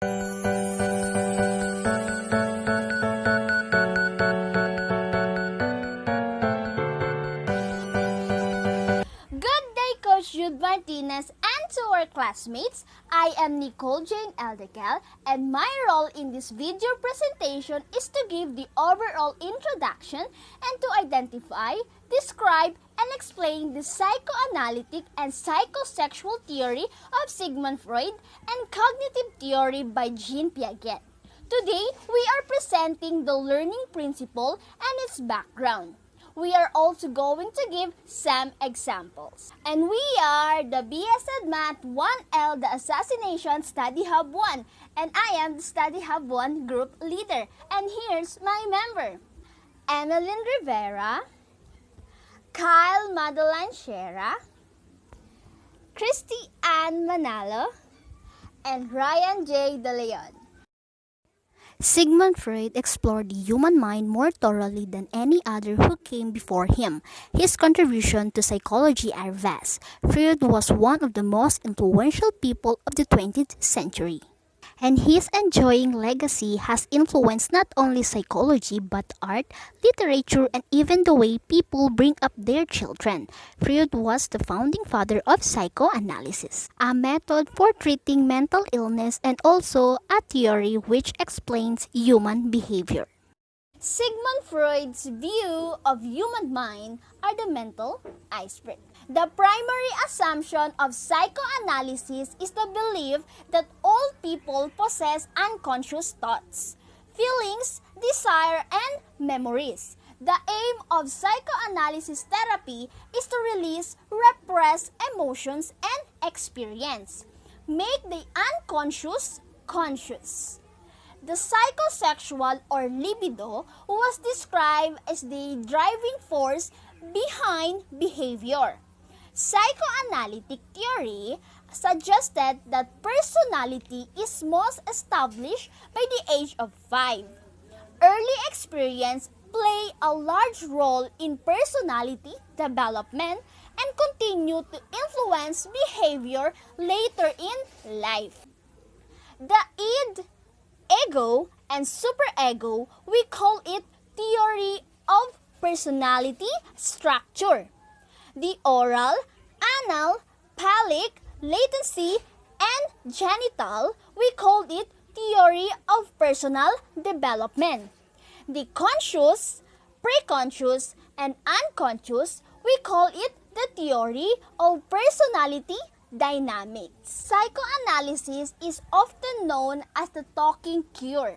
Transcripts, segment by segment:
Good day, Coach Jude Martinez, and to our classmates. I am Nicolle Daquel, and my role in this video presentation is to give the overall introduction and to identify, describe, and explain the psychoanalytic and psychosexual theory of Sigmund Freud and cognitive theory by Jean Piaget. Today, we are presenting the learning principle and its background. We are also going to give some examples. And we are the BSED Math 1L, the Assassination Study Hub 1. And I am the Study Hub 1 group leader. And here's my member. Emylyn Rivera, Madeline, Cristy Manalo, and Ryan J. De Leon. Sigmund Freud explored the human mind more thoroughly than any other who came before him. His contributions to psychology are vast. Freud was one of the most influential people of the 20th century. And his enduring legacy has influenced not only psychology but art, literature, and even the way people bring up their children. Freud was the founding father of psychoanalysis, a method for treating mental illness and also a theory which explains human behavior. Sigmund Freud's view of human mind are the mental iceberg. The primary assumption of psychoanalysis is the belief that all people possess unconscious thoughts, feelings, desire, and memories. The aim of psychoanalysis therapy is to release repressed emotions and experience, make the unconscious conscious. The psychosexual or libido was described as the driving force behind behavior. Psychoanalytic theory suggested that personality is most established by the age of 5. Early experience play a large role in personality development and continue to influence behavior later in life. The id, ego, and superego, we call it theory of personality structure. The oral, anal, phallic, latency, and genital, we call it theory of personal development. The conscious, preconscious, and unconscious, we call it the theory of personality dynamics. Psychoanalysis is often known as the talking cure.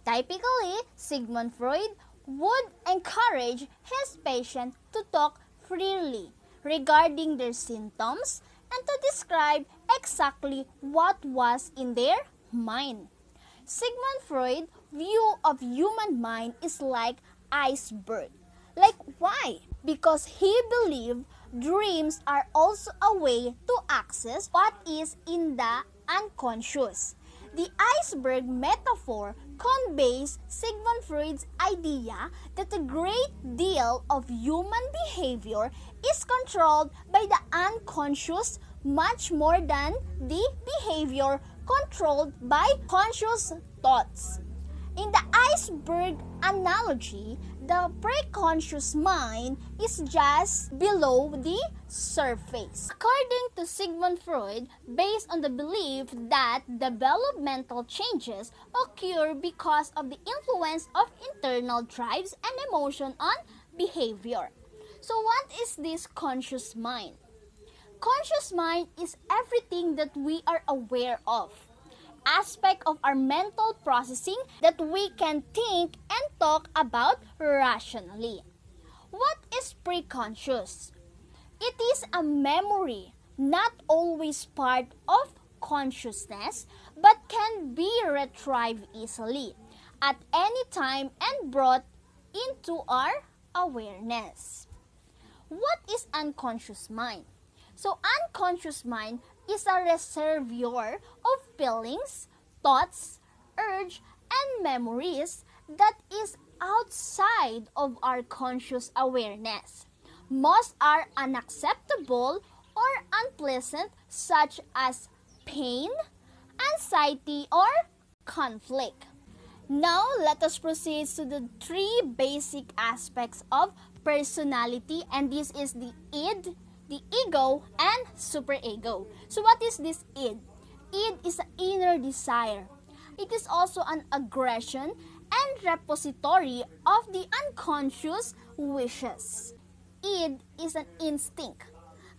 Typically, Sigmund Freud would encourage his patients to talk freely regarding their symptoms and to describe exactly what was in their mind. Sigmund Freud's view of human mind is like iceberg. Like why? Because he believed dreams are also a way to access what is in the unconscious. The iceberg metaphor conveys Sigmund Freud's idea that a great deal of human behavior is controlled by the unconscious much more than the behavior controlled by conscious thoughts. In the iceberg analogy, the preconscious mind is just below the surface. According to Sigmund Freud, based on the belief that developmental changes occur because of the influence of internal drives and emotion on behavior. So what is this conscious mind? Conscious mind is everything that we are aware of. Aspect of our mental processing that we can think and talk about rationally. What is preconscious? It is a memory, not always part of consciousness, but can be retrieved easily at any time and brought into our awareness. What is unconscious mind? So unconscious mind is a reservoir of feelings, thoughts, urge, and memories that is outside of our conscious awareness. Most are unacceptable or unpleasant, such as pain, anxiety, or conflict. Now, let us proceed to the three basic aspects of personality, and this is the id, the ego, and superego. So what is this id? Id is an inner desire. It is also an aggression and repository of the unconscious wishes. Id is an instinct,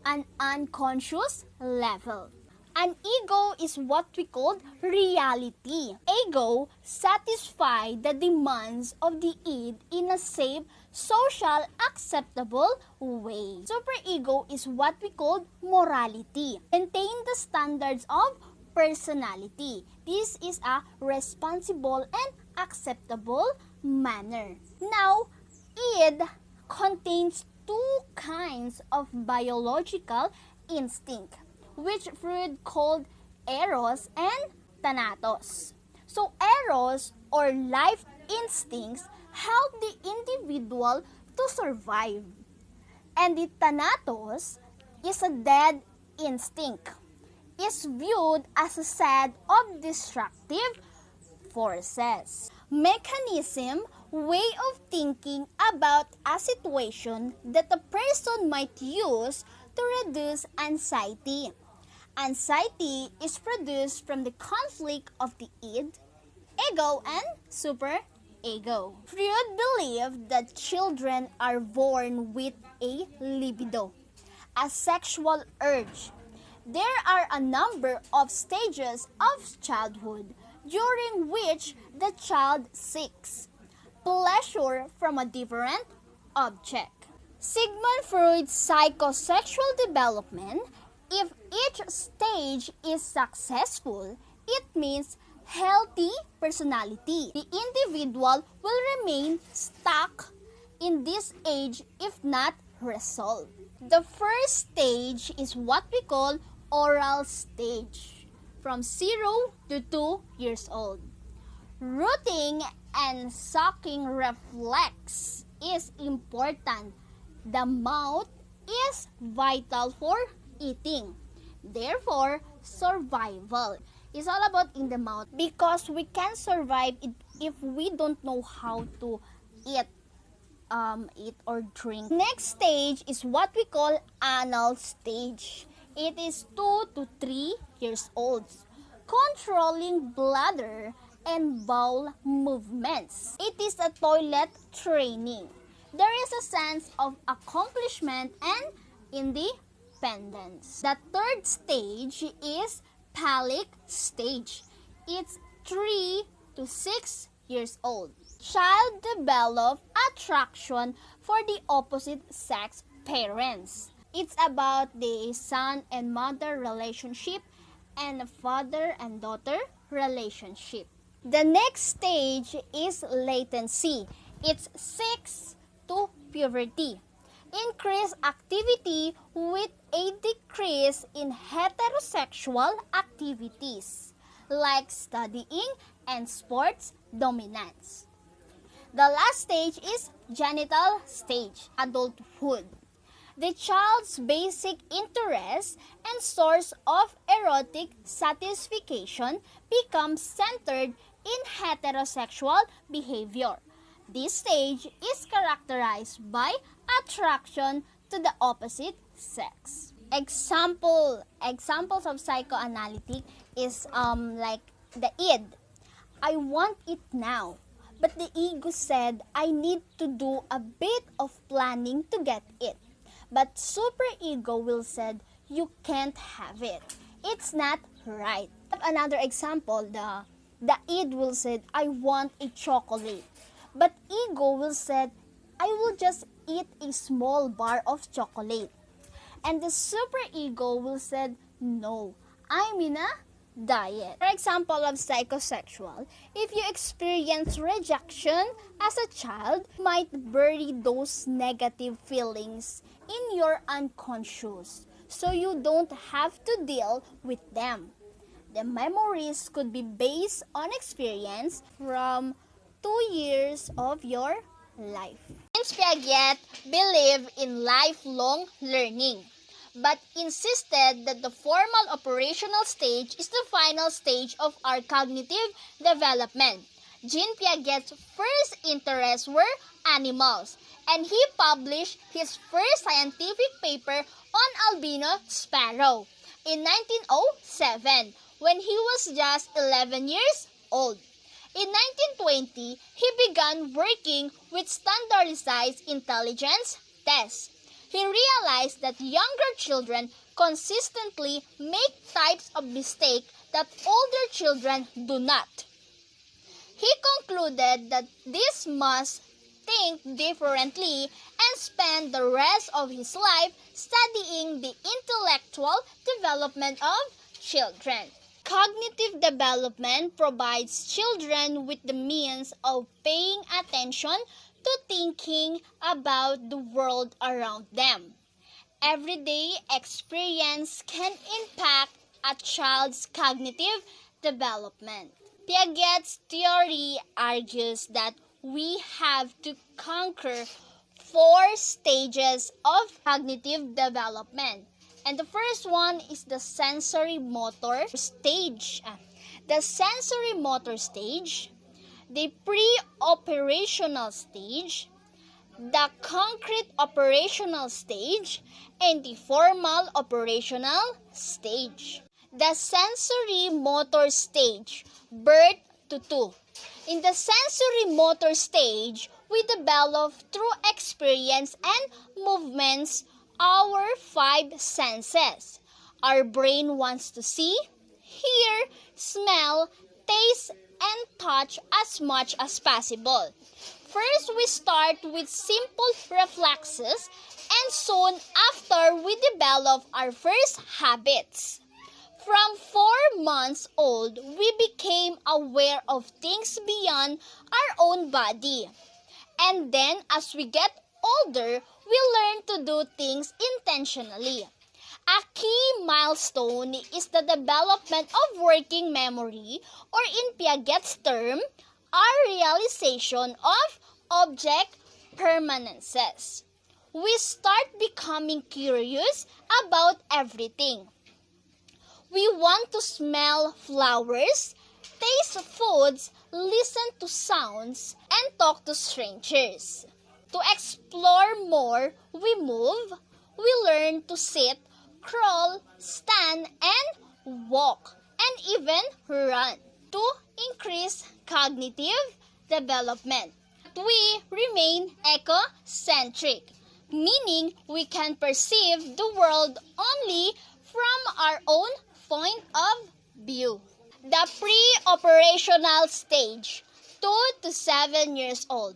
an unconscious level. An ego is what we call reality. Ego satisfies the demands of the id in a safe, social, acceptable way. Superego is what we call morality. Maintain the standards of personality. This is a responsible and acceptable manner. Now, id contains two kinds of biological instinct, which Freud called eros and thanatos. So eros or life instincts help the individual to survive. And the thanatos is a dead instinct. Is viewed as a set of destructive forces. Mechanism, way of thinking about a situation that a person might use to reduce anxiety. Anxiety is produced from the conflict of the id, ego, and superego. Freud believed that children are born with a libido, a sexual urge. There are a number of stages of childhood during which the child seeks pleasure from a different object. Sigmund Freud's psychosexual development, if each stage is successful, it means healthy personality. The individual will remain stuck in this age if not resolved. The first stage is what we call oral stage, from 0 to 2 years old. Rooting and sucking reflex is important. The mouth is vital for eating. Therefore, survival is all about in the mouth, because we can survive it if we don't know how to eat or drink. Next stage is what we call anal stage. It is 2 to 3 years old. Controlling bladder and bowel movements. It is a toilet training. There is a sense of accomplishment and independence. The third stage is phallic stage. It's 3 to 6 years old. Child develop attraction for the opposite sex parents. It's about the son and mother relationship and father and daughter relationship. The next stage is latency. It's 6 to puberty. Increased activity with a decrease in heterosexual activities like studying and sports dominance. The last stage is genital stage, adulthood. The child's basic interest and source of erotic satisfaction becomes centered in heterosexual behavior. This stage is characterized by attraction to the opposite sex. Examples of psychoanalytic is like the id. I want it now. But the ego said I need to do a bit of planning to get it. But superego will said you can't have it. It's not right. Another example, the id will said I want a chocolate. But ego will said I will just eat a small bar of chocolate. And the superego will said no, I'm in a diet. For example of psychosexual, if you experience rejection as a child, you might bury those negative feelings in your unconscious, so you don't have to deal with them. The memories could be based on experience from 2 years of your life. Piaget believed in lifelong learning. but insisted that the formal operational stage is the final stage of our cognitive development. Jean Piaget's first interests were animals, and he published his first scientific paper on albino sparrow in 1907 when he was just 11 years old. In 1920, he began working with standardized intelligence tests. He realized that younger children consistently make types of mistakes that older children do not. He concluded that this must think differently and spend the rest of his life studying the intellectual development of children. Cognitive development provides children with the means of paying attention to thinking about the world around them. Everyday experience can impact a child's cognitive development. Piaget's theory argues that we have to conquer 4 stages of cognitive development. And the first one is the sensory motor stage. The sensory motor stage, the pre-operational stage, the concrete operational stage, and the formal operational stage. The sensory motor stage, birth to 2. In the sensory motor stage, we develop through experience and movements our 5 senses. Our brain wants to see, hear, smell, taste, and touch as much as possible. First, we start with simple reflexes, and soon after, we develop our first habits. From 4 months old, we became aware of things beyond our own body. And then, as we get older, we learn to do things intentionally. A key milestone is the development of working memory, or in Piaget's term, our realization of object permanences. We start becoming curious about everything. We want to smell flowers, taste foods, listen to sounds, and talk to strangers. To explore more, we move, we learn to sit, crawl, stand, and walk, and even run to increase cognitive development. We remain ecocentric, meaning we can perceive the world only from our own point of view. The pre-operational stage, 2 to 7 years old.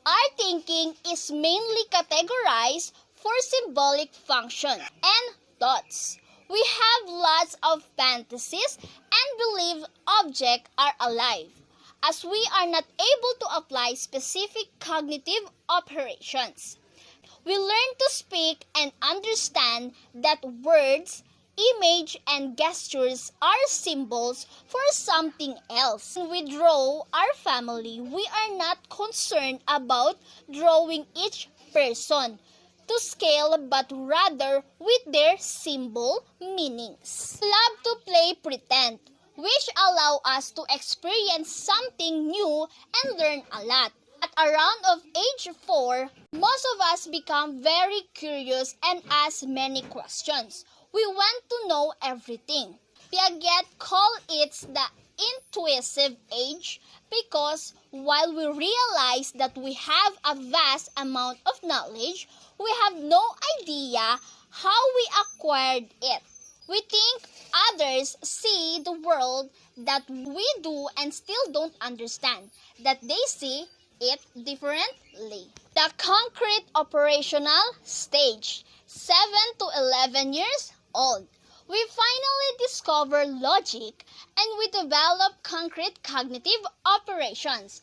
Our thinking is mainly categorized for symbolic function and thoughts. We have lots of fantasies and believe objects are alive, as we are not able to apply specific cognitive operations. We learn to speak and understand that words, image, and gestures are symbols for something else. When we draw our family, we are not concerned about drawing each person to scale, but rather with their symbol meanings. We love to play pretend, which allow us to experience something new and learn a lot. At around of age 4, most of us become very curious and ask many questions. We want to know everything. Piaget called it the intuitive age because while we realize that we have a vast amount of knowledge, we have no idea how we acquired it. We think others see the world that we do and still don't understand, that they see it differently. The concrete operational stage, 7 to 11 years old. We finally discover logic and we develop concrete cognitive operations.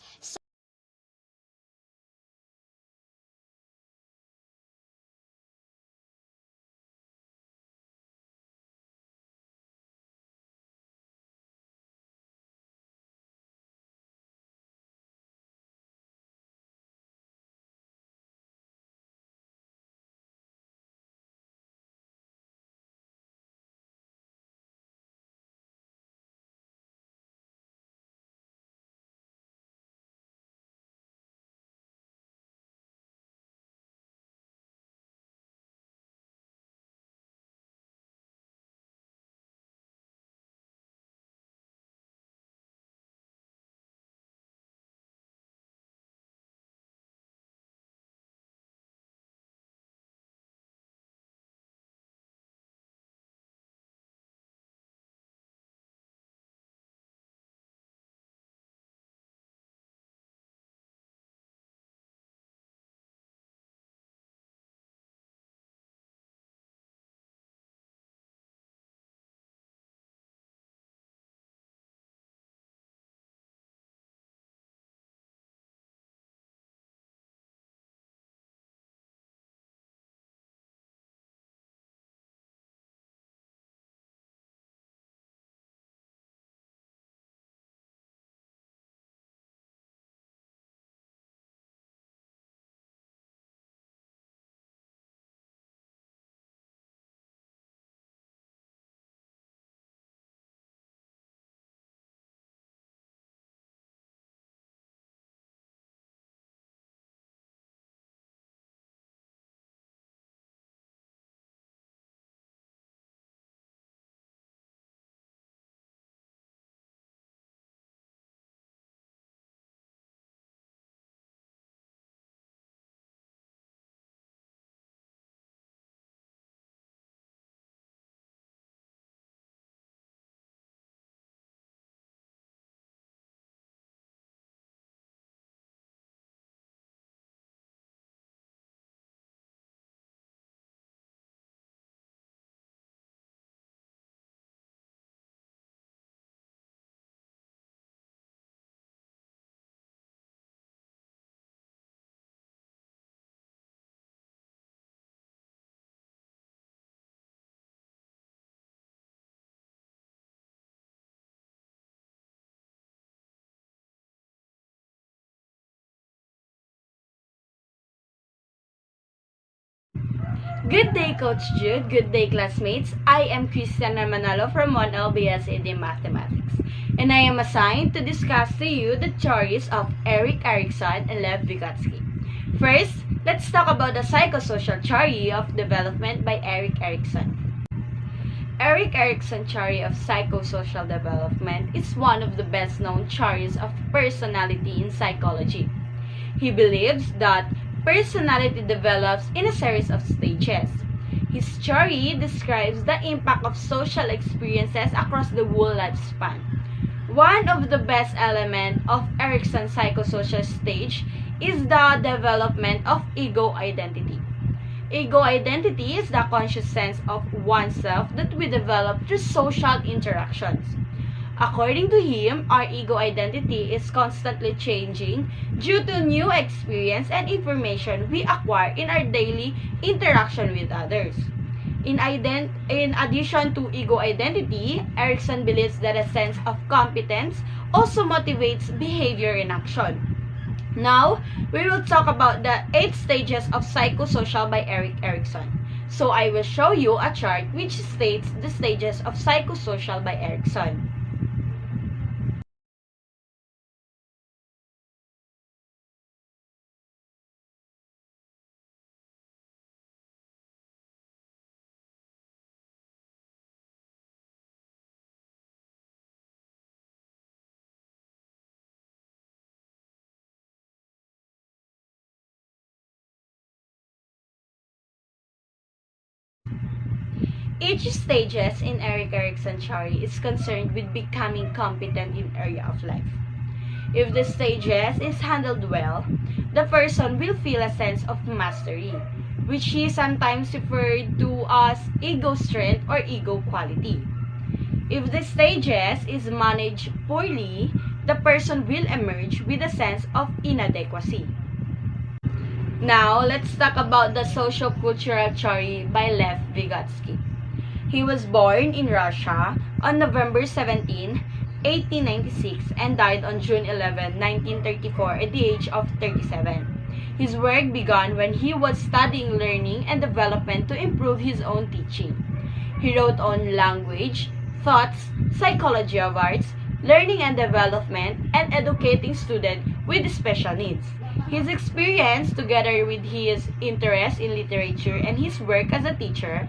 Good day, Coach Jude. Good day, classmates. I am Cristy Manalo from 1L BSAD Mathematics, and I am assigned to discuss to you the theories of Erik Erikson and Lev Vygotsky. First, let's talk about the psychosocial theory of development by Erik Erikson. Erik Erikson's theory of psychosocial development is one of the best-known theories of personality in psychology. He believes that personality develops in a series of stages. His theory describes the impact of social experiences across the whole lifespan. One of the best elements of Erikson's psychosocial stage is the development of ego identity. Ego identity is the conscious sense of oneself that we develop through social interactions. According to him, our ego identity is constantly changing due to new experience and information we acquire in our daily interaction with others. In addition to ego identity, Erikson believes that a sense of competence also motivates behavior in action. Now, we will talk about the 8 stages of psychosocial by Erik Erikson. So I will show you a chart which states the stages of psychosocial by Erikson. Each stages in Erik Erikson's theory is concerned with becoming competent in area of life. If the stages is handled well, the person will feel a sense of mastery, which he sometimes referred to as ego strength or ego quality. If the stages is managed poorly, the person will emerge with a sense of inadequacy. Now, let's talk about the socio-cultural theory by Lev Vygotsky. He was born in Russia on November 17, 1896 and died on June 11, 1934 at the age of 37. His work began when he was studying learning and development to improve his own teaching. He wrote on language, thoughts, psychology of arts, learning and development, and educating students with special needs. His experience, together with his interest in literature and his work as a teacher,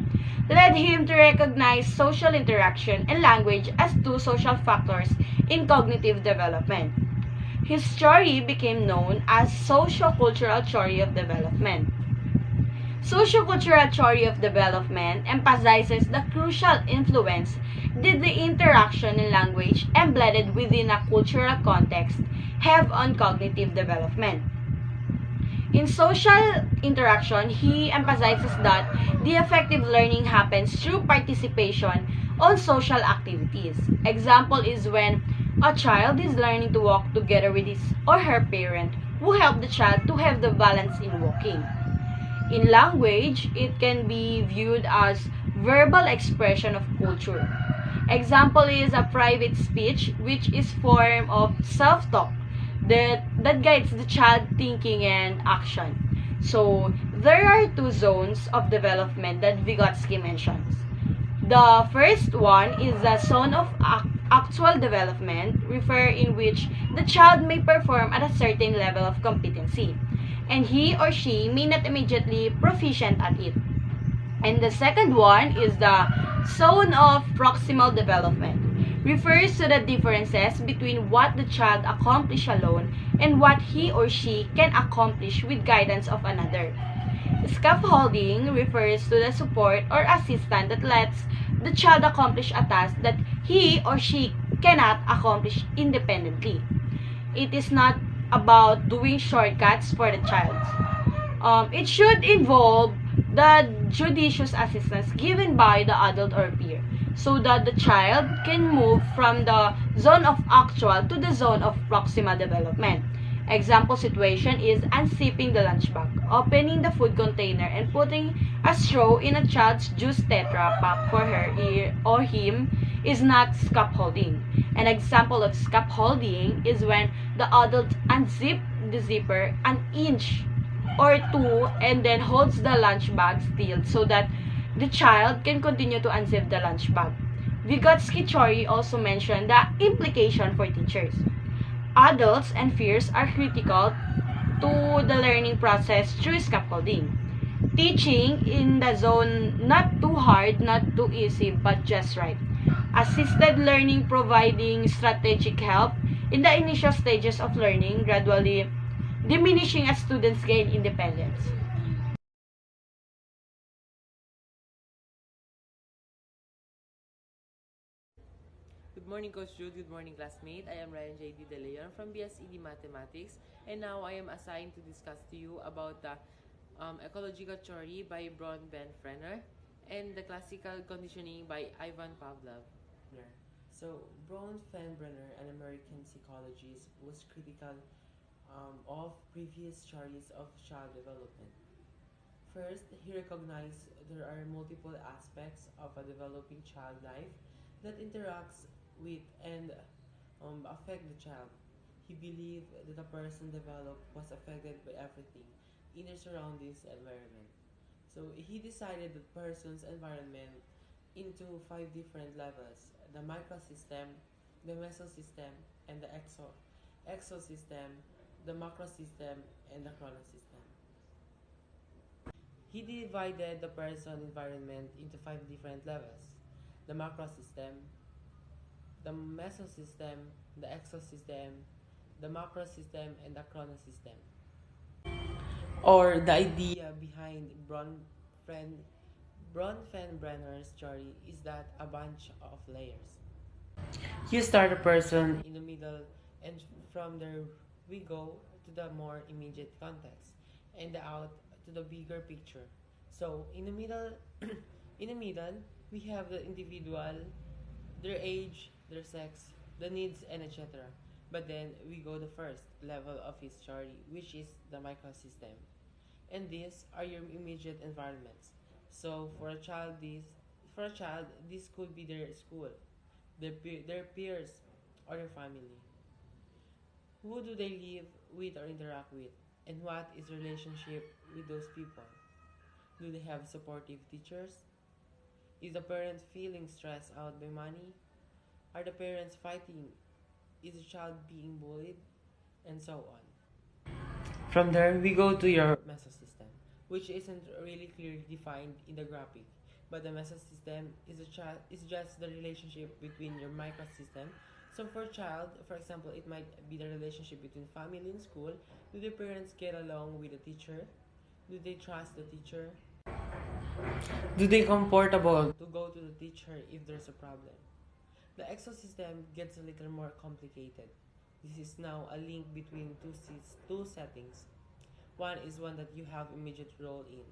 led him to recognize social interaction and language as 2 social factors in cognitive development. His theory became known as socio-cultural theory of development. Socio-cultural theory of development emphasizes the crucial influence that the interaction in language embedded within a cultural context have on cognitive development. In social interaction, he emphasizes that the effective learning happens through participation on social activities. Example is when a child is learning to walk together with his or her parent who help the child to have the balance in walking. In language, it can be viewed as verbal expression of culture. Example is a private speech, which is form of self-talk that guides the child thinking and action. So, there are 2 zones of development that Vygotsky mentions. The first one is the zone of actual development, in which the child may perform at a certain level of competency, and he or she may not immediately proficient at it. And the second one is the zone of proximal development, refers to the differences between what the child accomplishes alone and what he or she can accomplish with guidance of another. Scaffolding refers to the support or assistance that lets the child accomplish a task that he or she cannot accomplish independently. It is not about doing shortcuts for the child. It should involve the judicious assistance given by the adult or peer, so that the child can move from the zone of actual to the zone of proximal development. Example situation is unzipping the lunch bag, opening the food container, and putting a straw in a child's juice tetra pack for her or him is not scaffolding. An example of scaffolding is when the adult unzip the zipper an inch or two and then holds the lunch bag still so that the child can continue to unzip the lunch bag. Vygotsky Chori also mentioned the implication for teachers. Adults and peers are critical to the learning process through scaffolding. Teaching in the zone, not too hard, not too easy, but just right. Assisted learning providing strategic help in the initial stages of learning, gradually diminishing as students gain independence. Good morning, Coach Jude. Good morning, classmate. I am Ryan J.D. De Leon from BSED Mathematics, and now I am assigned to discuss to you about the ecological theory by Braun Ben Frenner and the classical conditioning by Ivan Pavlov. So, Braun Fenbrenner, an American psychologist, was critical of previous theories of child development. First, he recognized there are multiple aspects of a developing child life that interacts with and affect the child. He believed that a person developed was affected by everything in their surroundings environment. So he decided that person's environment into five different levels: the microsystem, the mesosystem, and the exosystem, the macrosystem, and the chronosystem. He divided the person environment into five different levels: the macrosystem, the mesosystem, the exosystem, the macrosystem, and the chronosystem. Or the idea behind Bronfenbrenner's theory is that a bunch of layers. You start a person in the middle, and from there we go to the more immediate context, and out to the bigger picture. So in the middle, in the middle, we have the individual, their age, their sex, the needs, and etc. But then we go the first level of his theory, which is the microsystem, and these are your immediate environments. So for a child, this could be their school, their peers, or their family. Who do they live with or interact with? And what is the relationship with those people? Do they have supportive teachers? Is the parent feeling stressed out by money? Are the parents fighting? Is the child being bullied? And so on. From there, we go to your mesosystem, which isn't really clearly defined in the graphic. But the mesosystem is just the relationship between your microsystem. So for a child, for example, it might be the relationship between family and school. Do the parents get along with the teacher? Do they trust the teacher? Do they comfortable to go to the teacher if there's a problem? The exosystem gets a little more complicated. This is now a link between two settings. One is one that you have immediate role in,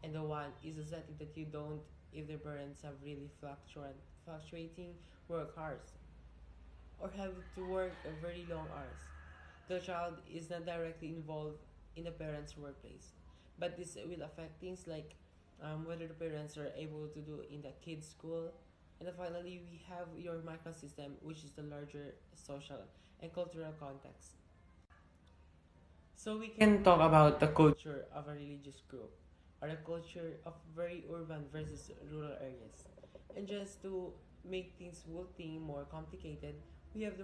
and the one is a setting that you don't if the parents have really fluctuating work hours or have to work a very long hours. The child is not directly involved in the parents' workplace, but this will affect things like whether the parents are able to do in the kids' school. And then finally, we have your microsystem, which is the larger social and cultural context. So we can talk about the culture of a religious group or the culture of very urban versus rural areas. And just to make things whole thing more complicated, we have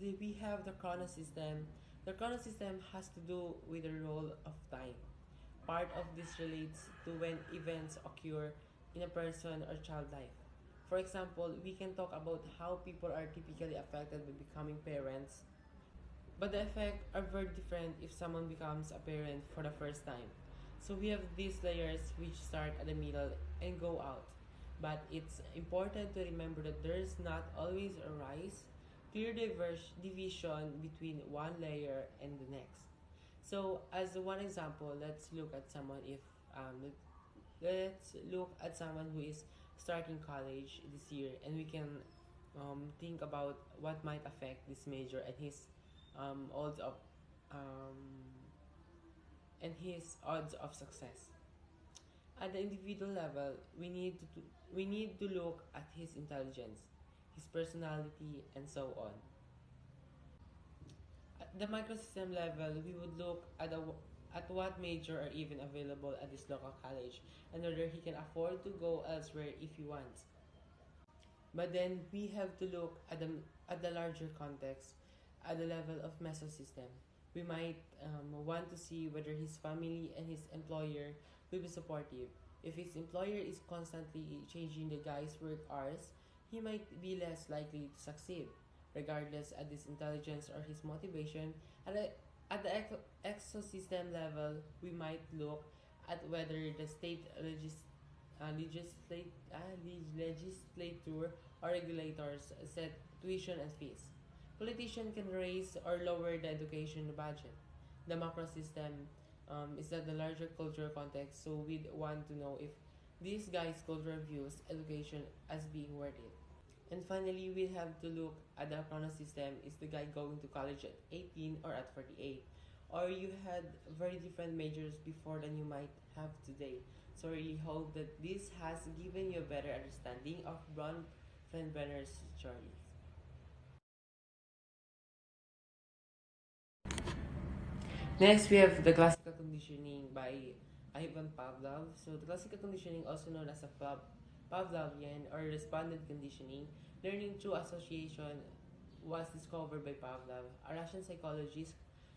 we have the chronosystem. The chronosystem has to do with the role of time. Part of this relates to when events occur in a person or child life. For example, we can talk about how people are typically affected by becoming parents, but the effects are very different if someone becomes a parent for the first time. So we have these layers which start at the middle and go out. But it's important to remember that there is not always a clear division between one layer and the next. So as one example, let's look at someone if let's look at someone who is starting college this year, and we can think about what might affect this major odds of um, his odds of success. At the individual level, we need to look at his intelligence, his personality, and so on. At the microsystem level, we would look at what major are even available at this local college and whether he can afford to go elsewhere if he wants. But then we have to look at the larger context, at the level of mesosystem. We might want to see whether his family and his employer will be supportive. If his employer is constantly changing the guy's work hours, he might be less likely to succeed. Regardless of his intelligence or his motivation, at the ecosystem level, we might look at whether the state legislature or regulators set tuition and fees. Politicians can raise or lower the education budget. The macro system is that the larger cultural context, so we'd want to know if these guys' cultural views education as being worth it. And finally, we have to look at the chrono system. Is the guy going to college at 18 or at 48? Or you had very different majors before than you might have today. So I really hope that this has given you a better understanding of Ron Frenbrenner's stories. Next, we have the classical conditioning by Ivan Pavlov. So the classical conditioning, also known as a Pavlovian or respondent conditioning, learning through association, was discovered by Pavlov, a Russian psychologist.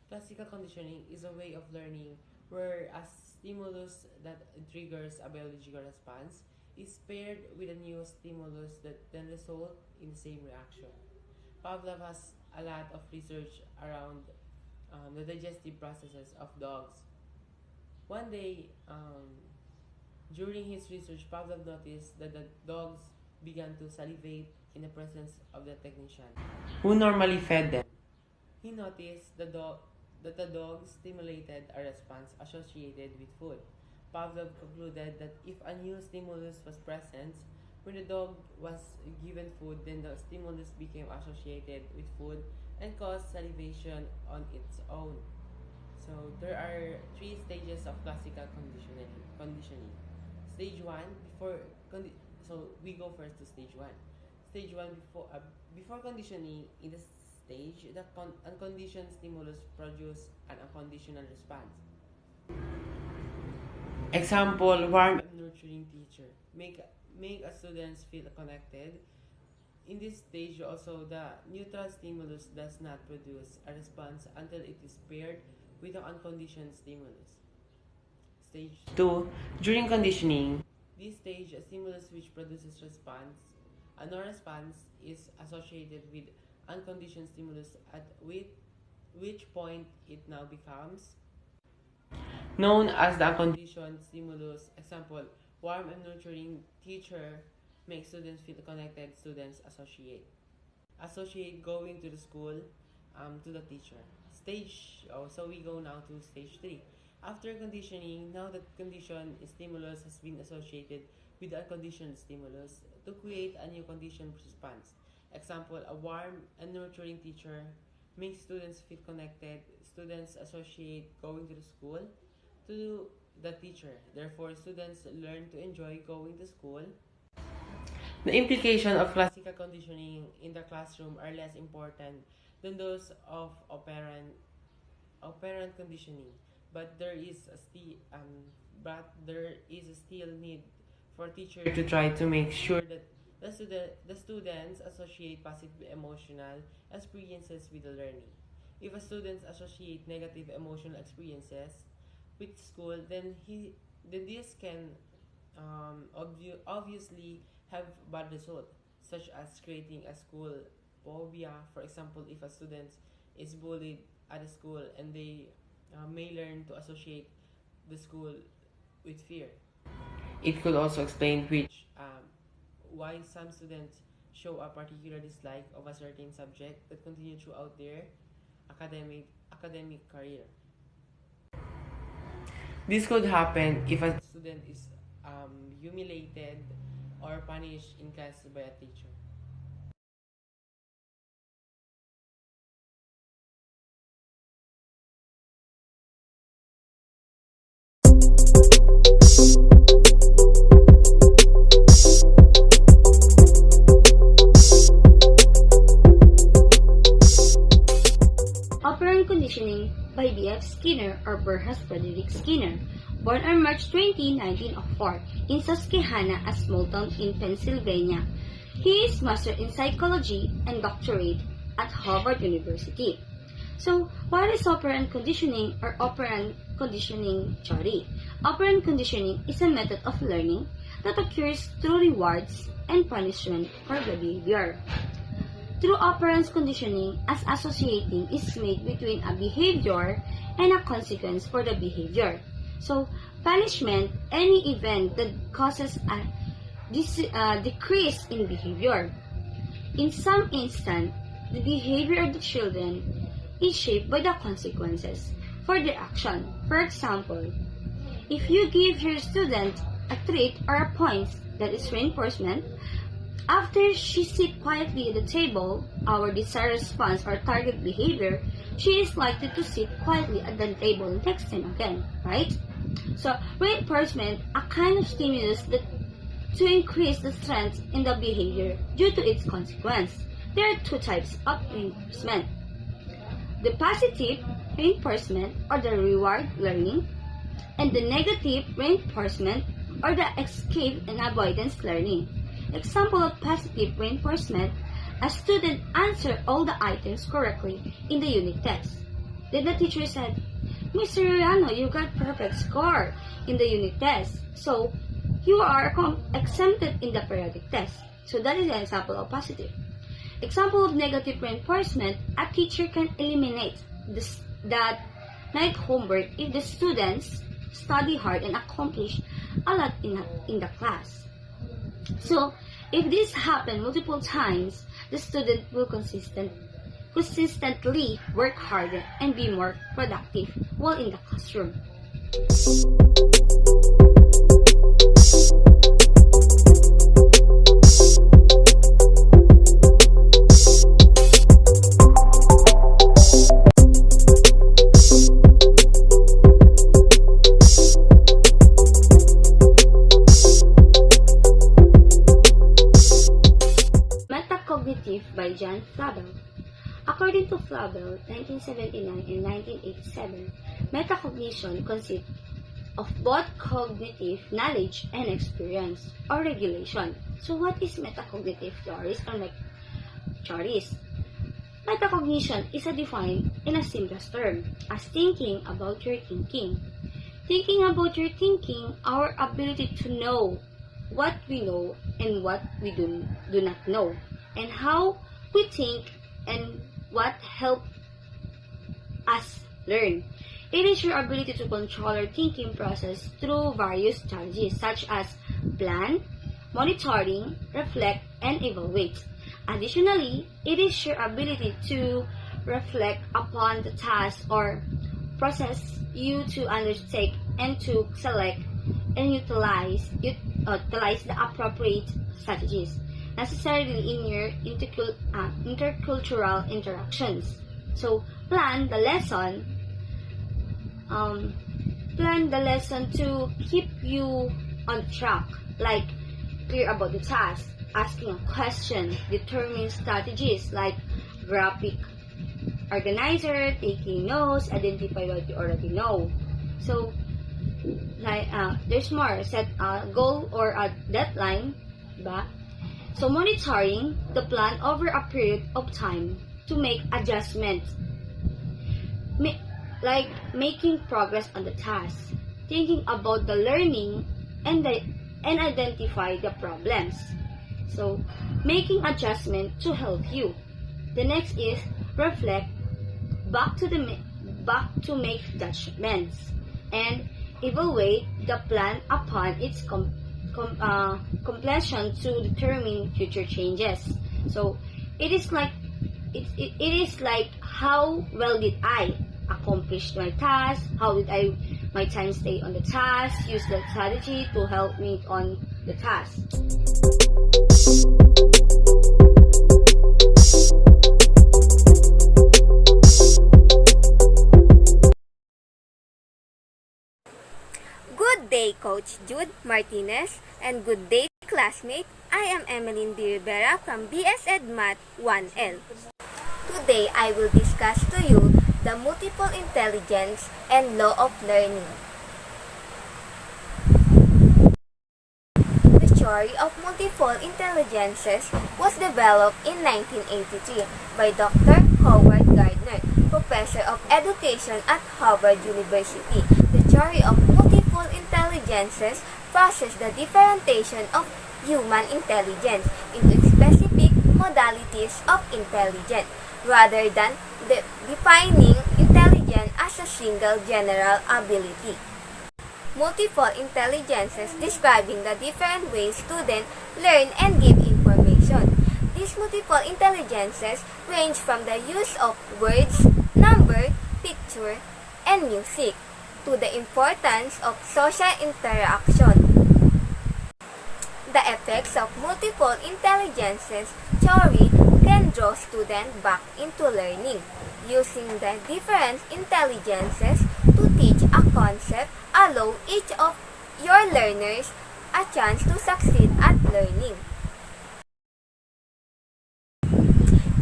Classical conditioning is a way of learning where a stimulus that triggers a biological response is paired with a new stimulus that then results in the same reaction. Pavlov has a lot of research around the digestive processes of dogs. One day, during his research, Pavlov noticed that the dogs began to salivate in the presence of the technician, who normally fed them. He noticed that the dog stimulated a response associated with food. Pavlov concluded that if a new stimulus was present, when the dog was given food, then the stimulus became associated with food and caused salivation on its own. So there are three stages of classical conditioning. Stage one, so we go first to stage one. Stage one, before conditioning, in the stage, the unconditioned stimulus produce an unconditional response. Example: warm and nurturing teacher. Make a students feel connected. In this stage, also the neutral stimulus does not produce a response until it is paired with the unconditioned stimulus. Stage 2. During conditioning, this stage, a stimulus which produces response, a no response is associated with unconditioned stimulus at which point it now becomes known as the unconditioned stimulus. Example: warm and nurturing teacher makes students feel connected. Students associate going to the school to the teacher. So we go now to stage 3. After conditioning, now that conditioned stimulus has been associated with the unconditioned stimulus to create a new conditioned response. Example: a warm and nurturing teacher makes students feel connected. Students associate going to the school to the teacher. Therefore, students learn to enjoy going to school. The implication of classical conditioning in the classroom are less important than those of operant conditioning, but there is a still need for teacher to try to make sure that the students associate positive emotional experiences with the learning. If a student associate negative emotional experiences with school, then this can obviously have bad results, such as creating a school phobia. For example, if a student is bullied at a school and they may learn to associate the school with fear. It could also explain why some students show a particular dislike of a certain subject that continue throughout their academic career. This could happen if a student is humiliated or punished in class by a teacher. Operant conditioning by B.F. Skinner or Burrhus Frederick Skinner, born on March 20, 1904, in Susquehanna, a small town in Pennsylvania. He is master in psychology and doctorate at Harvard University. So, what is operant conditioning or operant conditioning theory? Operant conditioning is a method of learning that occurs through rewards and punishment for the behavior. Through operant conditioning, as associating is made between a behavior and a consequence for the behavior. So, punishment, any event that causes a decrease in behavior. In some instance, the behavior of the children is shaped by the consequences for their action. For example, if you give your student a treat or a point, that is reinforcement, after she sits quietly at the table, our desired response or target behavior, she is likely to sit quietly at the table next time again, right? So, reinforcement, a kind of stimulus that to increase the strength in the behavior due to its consequence. There are two types of reinforcement. The positive reinforcement or the reward learning, and the negative reinforcement or the escape and avoidance learning. Example of positive reinforcement, a student answered all the items correctly in the unit test. Then the teacher said, Mr. Riano, you got perfect score in the unit test, so you are exempted in the periodic test. So that is an example of positive. Example of negative reinforcement, a teacher can eliminate that night homework if the students study hard and accomplish a lot in the class. So, if this happens multiple times, the student will consistently work harder and be more productive while in the classroom. By John Flavel. According to Flavel, 1979 and 1987, metacognition consists of both cognitive knowledge and experience or regulation. So what is metacognitive theories or theories? Metacognition is defined in a simplest term as thinking about your thinking. Thinking about your thinking, our ability to know what we know and what we do not know, and how we think and what help us learn. It is your ability to control your thinking process through various strategies such as plan, monitoring, reflect, and evaluate. Additionally, it is your ability to reflect upon the task or process you to undertake and to select and utilize the appropriate strategies necessarily in your intercultural interactions. So, plan the lesson to keep you on track, like clear about the task, asking a question, determine strategies like graphic organizer, taking notes, identify what you already know. So, there's more, set a goal or a deadline, ba? So, monitoring the plan over a period of time to make adjustments, like making progress on the task, thinking about the learning and identify the problems. So, making adjustment to help you. The next is reflect, back to make judgments, and evaluate the plan upon its completion to determine future changes. So it is like how well did I accomplish my task? How did my time stay on the task? Use that strategy to help me on the task. Good day, Coach Jude Martinez, and good day, classmate. I am Emylyn V. Rivera from BS Ed Math 1L. Today, I will discuss to you the multiple intelligence and law of learning. The theory of multiple intelligences was developed in 1983 by Dr. Howard Gardner, professor of education at Harvard University. The theory of multiple intelligences processes the differentiation of human intelligence into specific modalities of intelligence, rather than defining intelligence as a single general ability. Multiple intelligences describing the different ways students learn and give information. These multiple intelligences range from the use of words, number, picture, and music, to the importance of social interaction. The effects of multiple intelligences theory can draw students back into learning, using the different intelligences to teach a concept allow each of your learners a chance to succeed at learning.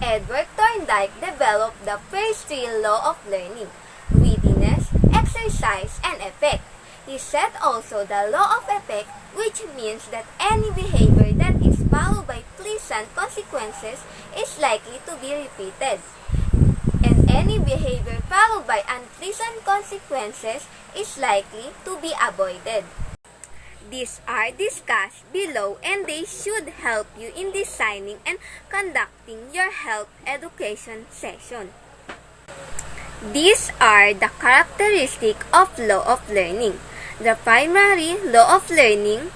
Edward Thorndike developed the first three laws of learning: readiness, exercise, and effect. He set also the law of effect, which means that any behavior that is followed by pleasant consequences is likely to be repeated, and any behavior followed by unpleasant consequences is likely to be avoided. These are discussed below, and they should help you in designing and conducting your health education session. These are the characteristics of law of learning. The primary law of learning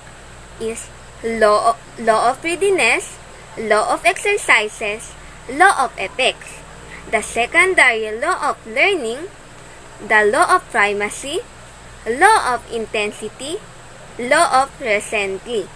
is law of readiness, law of exercises, law of effects. The secondary law of learning, the law of primacy, law of intensity, law of recently.